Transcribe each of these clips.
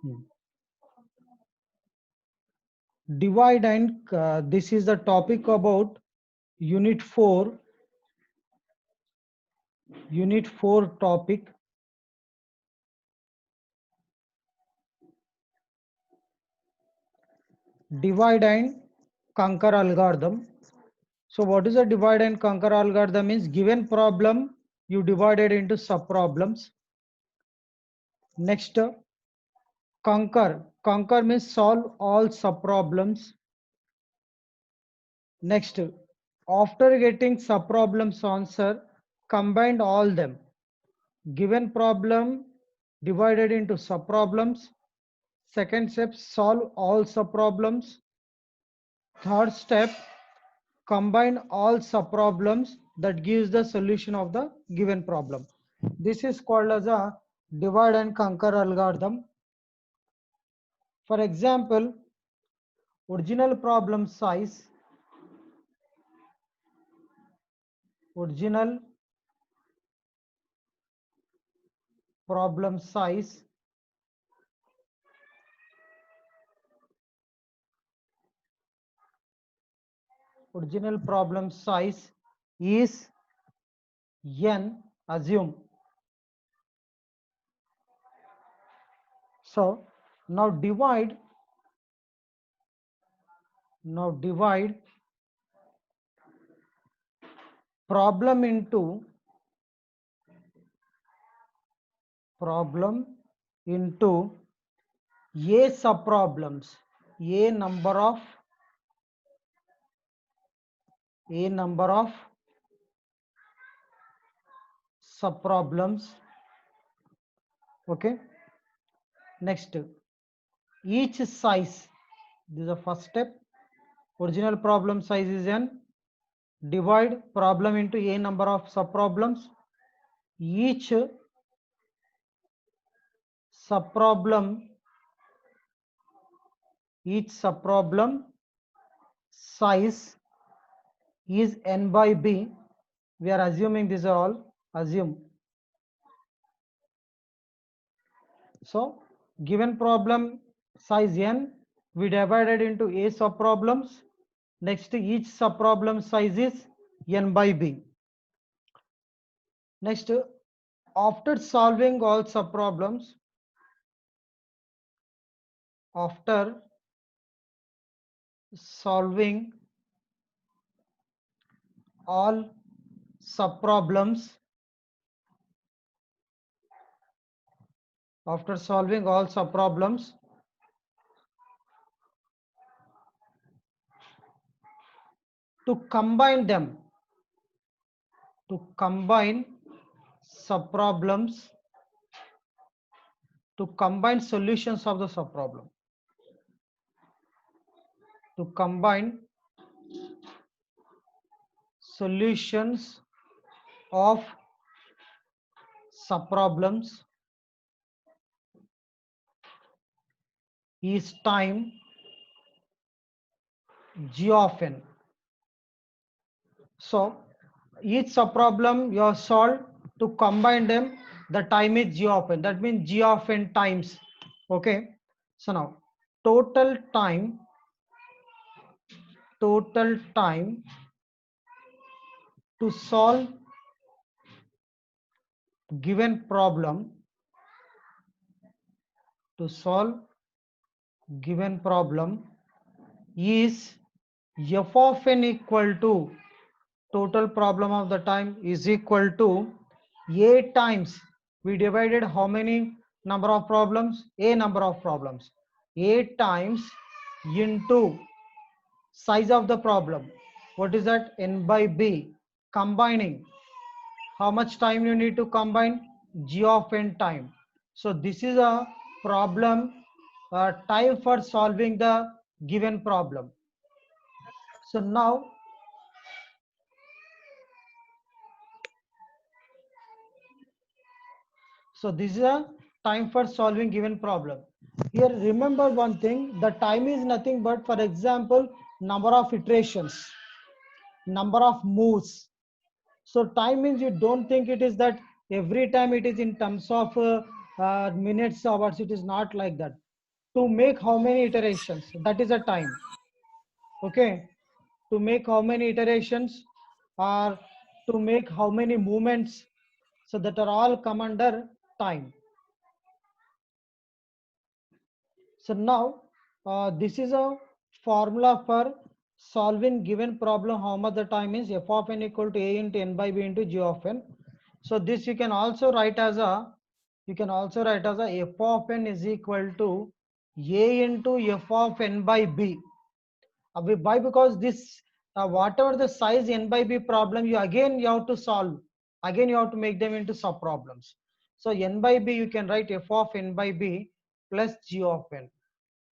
Hmm. Divide and this is the topic about unit 4, unit 4 topic. Divide and conquer algorithm. So what is a divide and conquer algorithm? Is given problem you divide it into sub problems. Next, conquer. Conquer means solve all sub problems. Next, after getting sub problems answer, combine all them. Given problem divided into sub problems. Second step, solve all sub problems. Third step, combine all sub problems that gives the solution of the given problem. This is called as a divide and conquer algorithm. For example, original problem size, original problem size original problem size is n, assume. So now divide problem into a subproblems, a number of subproblems. Okay. Next, each size. This is the first step. Original problem size is n. Divide problem into a number of subproblems. Each subproblem size is n by b. We are assuming these are all assume. So given problem size n, we divided into a subproblems. Next, each subproblem size is n by b. Next, after solving all subproblems, after solving all subproblems, to combine them, to combine subproblems, to combine solutions of the subproblem, to combine solutions of subproblems is time g of n. So each subproblem you have solved, to combine them, the time is g of n. That means g of n times. Okay. So now total time to solve given problem, is f of n equal to total problem of the time is equal to a times, we divided how many number of problems, a number of problems, a times into size of the problem, what is that, n by b, combining how much time you need to combine, g of n time. So this is a problem time for solving the given problem. So now this is a time for solving given problem. Here remember one thing, the time is nothing but, for example, number of iterations, number of moves. So time means, you don't think it is that every time it is in terms of minutes, hours. It is not like that. to make how many iterations, that is a time. Okay, to make how many iterations or to make how many movements, so that are all come under time. So now this is a formula for solving given problem. How much the time is f of n equal to a into n by b into g of n. So this you can also write as a f of n is equal to a into f of n by b. Why? Because this whatever the size n by b problem, you have to solve. Again you have to make them into sub problems. So n by b you can write f of n by b plus g of n.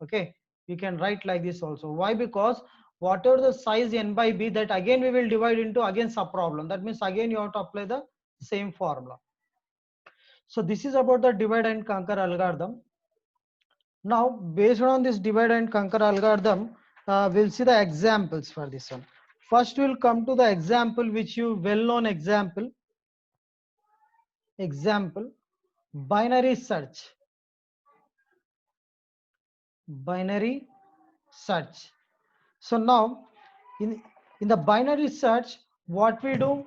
Okay, you can write like this also. Why? Because whatever the size n by b, that again we will divide into again sub problem. That means again you have to apply the same formula. So this is about the divide and conquer algorithm. Now based on this divide and conquer algorithm, we'll see the examples for this one. First we'll come to the example which you well known example binary search. So now in the binary search, what we do,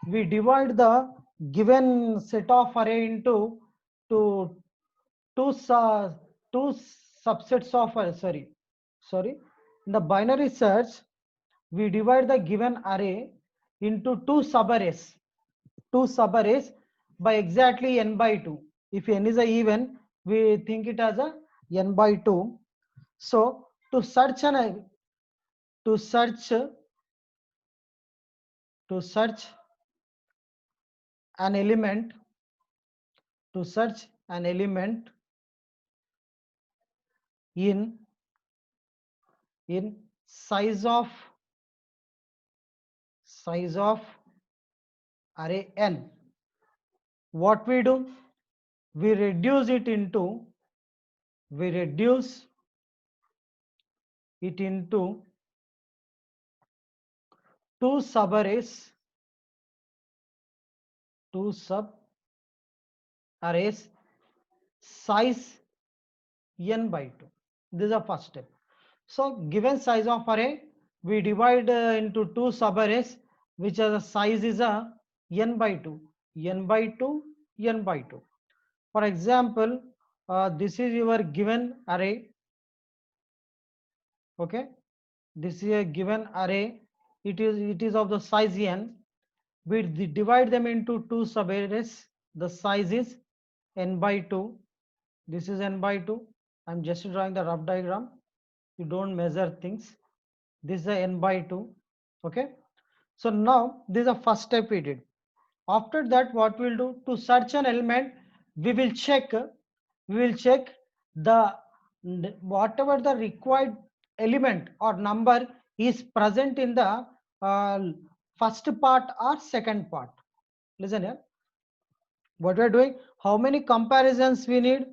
we divide the given set of array into two subsets of sorry. In the binary search, we divide the given array into two subarrays by exactly n by 2. If n is a even, we think it as a n by 2. So to search an element in size of array n, what we do, we reduce it into two subarrays size n by 2. This is the first step. So given size of array, we divide into two subarrays which are the size is a n by 2. For example, this is your given array. Okay, this is a given array. It is of the size n. We divide them into two subarrays. The size is n by 2. This is n by 2. I'm just drawing the rough diagram. You don't measure things. This is a n by 2. Okay. So now this is the first step we did. After that, what we'll do, to search an element, we will check the whatever the required element or number is present in the first part or second part. Listen here. What we are doing, how many comparisons we need?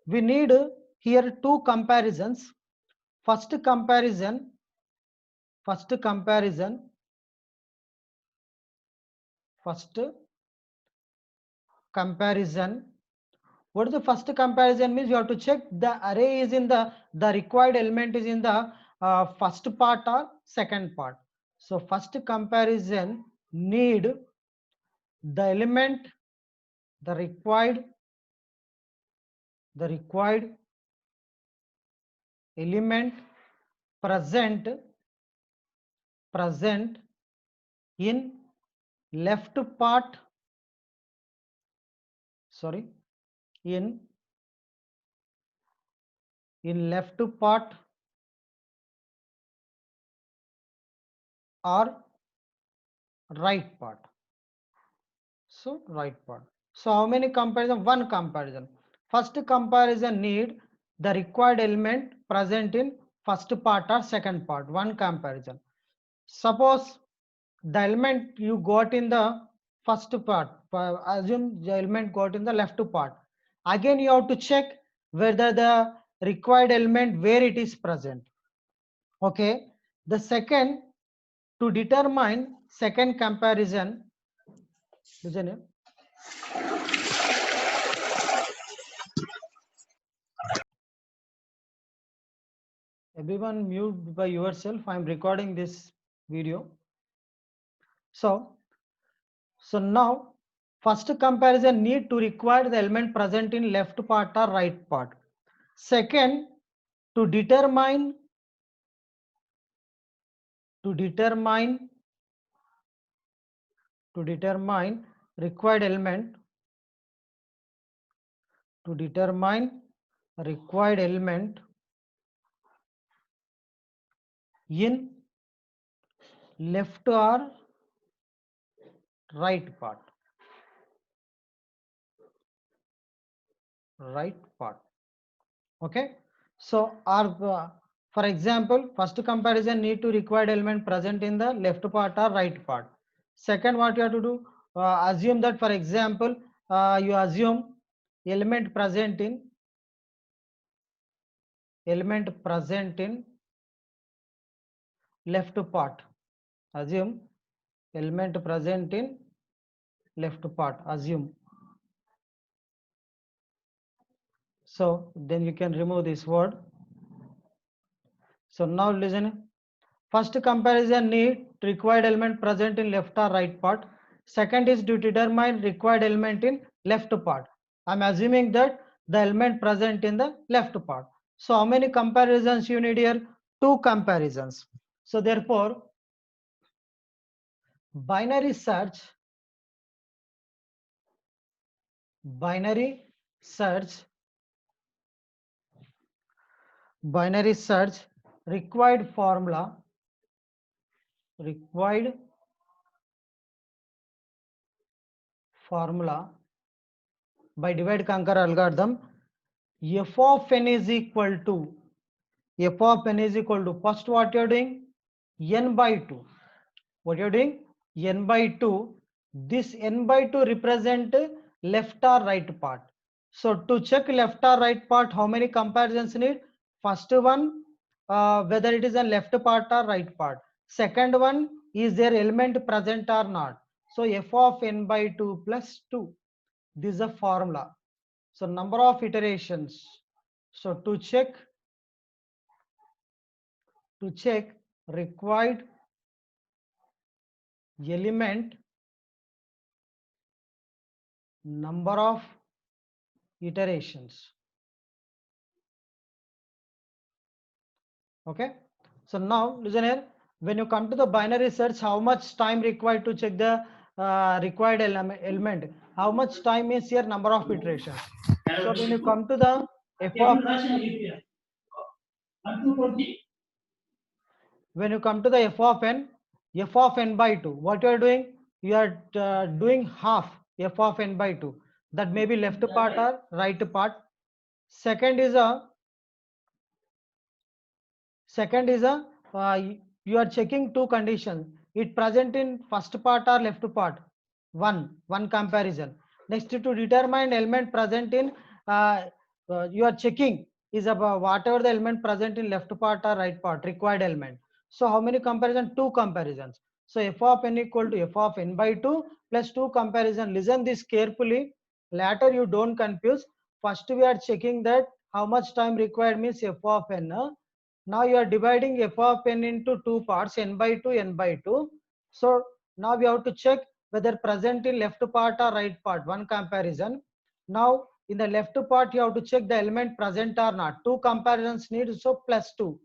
We need here two comparisons. First comparison, what is the first comparison means? You have to check the array is in the required element is in the first part or second part. So first comparison need the element, the required element present in left part, in left part or right part. So right part. So how many comparison? One comparison. First comparison need the required element present in first part or second part. One comparison. Suppose the element you got in the first part, assume the element got in the left part. Again you have to check whether the required element where it is present. Okay. The second, to determine second comparison, listen here. Everyone mute by yourself. I'm recording this video. So now first comparison need to require the element present in left part or right part. Second, to determine required element in left or right part. Okay. So for example, first comparison need to required element present in the left part or right part. Second, what you have to do, assume that, for example, you assume element present in left part. Assume element present in left part. Assume. So then you can remove this word. So now listen. First comparison need required element present in left or right part. Second is to determine required element in left part. I'm assuming that the element present in the left part. So how many comparisons you need here? Two comparisons. So therefore, binary search required formula by divide conquer algorithm. F of n is equal to first what you're doing, n by 2. What you're doing, n by 2. This n by 2 represent left or right part. So to check left or right part, how many comparisons need? First one, whether it is a left part or right part. Second one, is there element present or not? So f of n by 2 plus 2. This is a formula. So number of iterations. So to check required element, number of iterations. Okay. So now listen here. When you come to the binary search, how much time required to check the required element? How much time is here? Number of iterations. So when you come to the f of f of n by 2, what you are doing? You are doing half f of n by 2. That may be left part or right part. Second is a you are checking two conditions. It present in first part or left part. One comparison. Next, to determine element present in you are checking is about whatever the element present in left part or right part, required element. So how many comparison? Two comparisons. So f of n equal to f of n by 2 plus 2 comparison. Listen this carefully. Later you don't confuse. First we are checking that how much time required means f of n. Now you are dividing f of n into two parts, n by 2, n by 2. So now we have to check whether present in left part or right part, one comparison. Now in the left part you have to check the element present or not. Two comparisons need, so plus 2.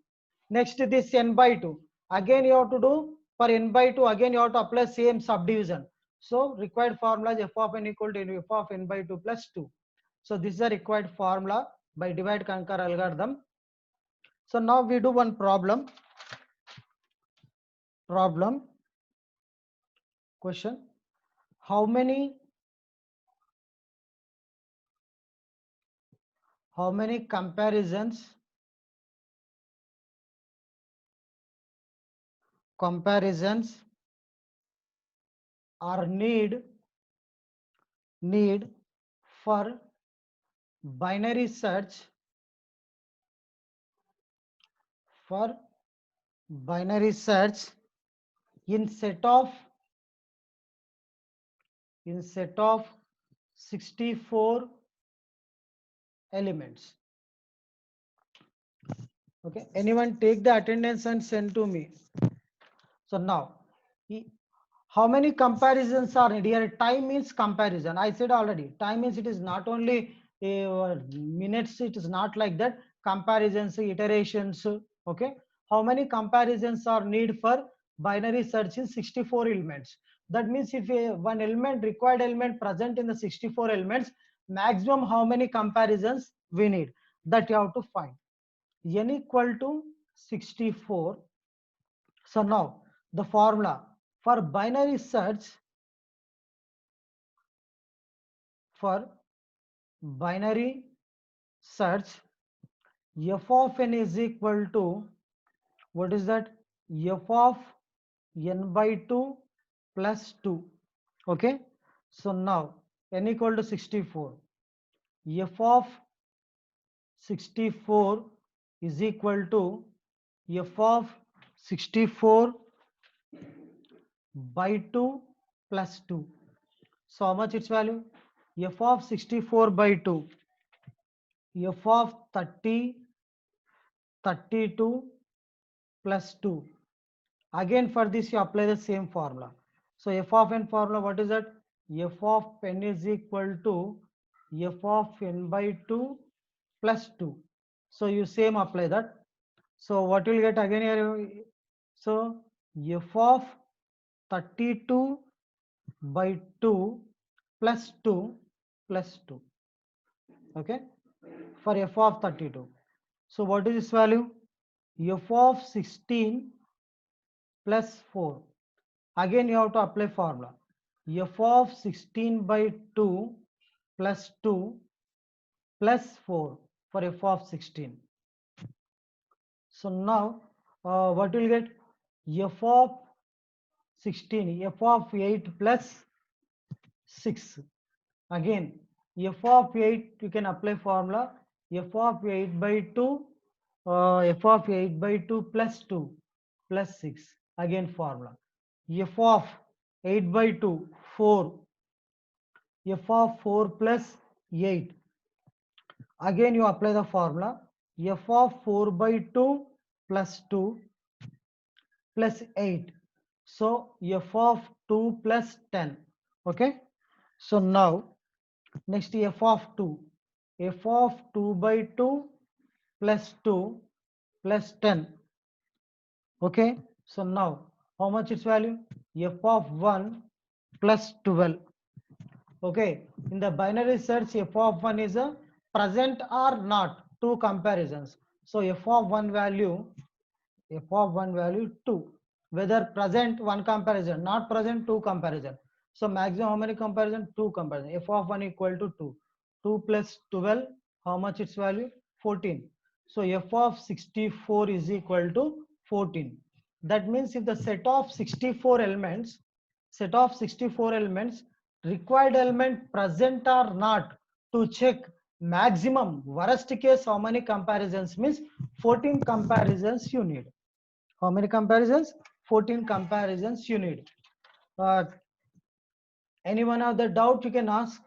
Next this n by 2. Again you have to do for n by 2, again you have to apply same subdivision. So required formula is f of n equal to f of n by 2 plus 2. So this is a required formula by divide conquer algorithm. So now we do one problem question. How many comparisons are need for binary search in set of 64 elements. Okay, anyone take the attendance and send to me. So now, how many comparisons are needed? Here time means comparison. I said already, time means it is not only minutes, it is not like that. Comparisons, iterations, okay. How many comparisons are needed for binary search in 64 elements? That means if one element, required element present in the 64 elements, maximum how many comparisons we need? That you have to find. N equal to 64. So now the formula for binary search, for binary search, f of n is equal to, what is that? F of n by 2 plus 2. Okay. So now n equal to 64. F of 64 is equal to f of 64 by 2 plus 2. So how much its value? F of 64 by 2, f of 32 plus 2. Again for this you apply the same formula. So f of n formula, what is that? F of n is equal to f of n by 2 plus 2. So you same apply that. So what will get again here? So f of 32 by 2 plus 2 plus 2. Okay, for f of 32. So what is this value? F of 16 plus 4. Again you have to apply formula. F of 16 by 2 plus 2 plus 4 for f of 16. So now what will get? F of 16, f of 8 plus 6. Again f of 8 you can apply formula. F of 8 by 2, f of 8 by 2 plus 2 plus 6. Again formula. F of 8 by 2, 4. F of 4 plus 8. Again you apply the formula. F of 4 by 2 plus 2 plus 8. So f of 2 plus 10. Okay. So now next f of 2. F of 2 by 2 plus 2 plus 10. Okay. So now how much its value? F of 1 plus 12. Okay. In the binary search, f of 1 is a present or not, two comparisons. So f of 1 value 2. Whether present, one comparison, not present, two comparison. So maximum how many comparison? Two comparison. F of 1 equal to 2. 2 plus 12, how much its value? 14. So f of 64 is equal to 14. That means if the set of 64 elements, required element present or not, to check maximum, worst case how many comparisons, means 14 comparisons you need. How many comparisons? 14 comparisons you need. Anyone have the doubt, you can ask.